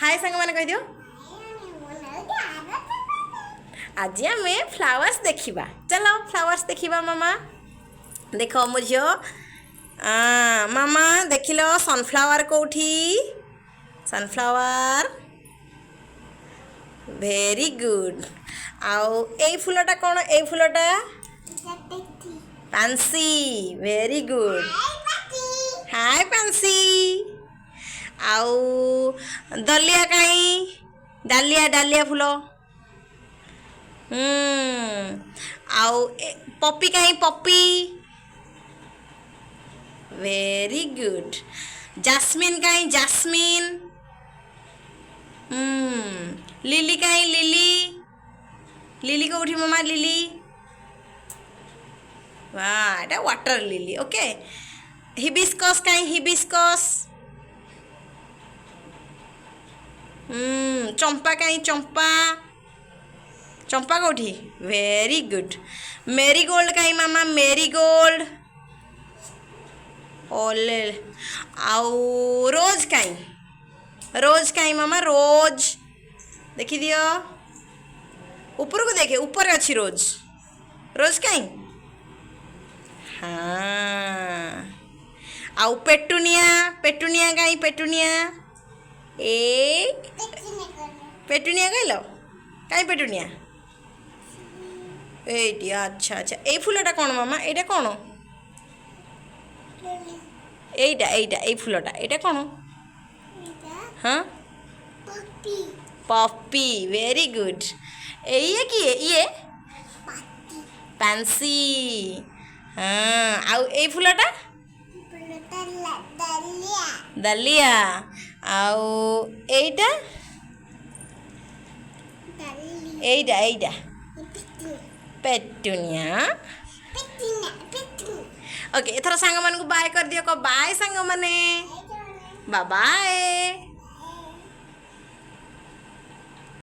हाय सांग मैंने कह दियो आज आम फ्लावर्स देखा चलो फ्लावर्स देखा मामा देख मो झी मामा देख लो सनफ्लावर कौटी सनफ्लावर वेरी गुड आउ ए फूलटा कौन ए फूलटा पांसी वेरी गुड हाय पांसी आउ दलिया कहीं डालिया डालिया फूल आउ पपी कहीं पपी वेरी गुड जास्मिन कहीं जास्मिन लिली कहीं लिली लिली को उठी मामा लिली वाह एटा वाटर लिली ओके हिबिस्कस कहीं हिबिस्कस चंपा कहीं चंपा चंपा कौटी वेरी गुड मेरीगोल्ड कहीं मामा मेरीगोल्ड ओले आउ रोज कहीं मामा रोज देखी दियो ऊपर को देखे ऊपर अच्छी रोज रोज कहीं हाँ आउ पेटुनिया पेटुनिया कहीं पेटुनिया ए पेटुनिया कहल कहीं पेटुनिया एटी अच्छा अच्छा ए फूलटा कौन मामा एटा कौन एटा एटा ए फूलटा एटा कौन हाँ पपी वेरी गुड ये किए ये पांसी हाँ आउ ए फूलटा दलिया आउ एटा एटा एटा पेटुनिया ओके एथर सांग मान को बाय कर दियो को बाय सांग माने बाय बाय।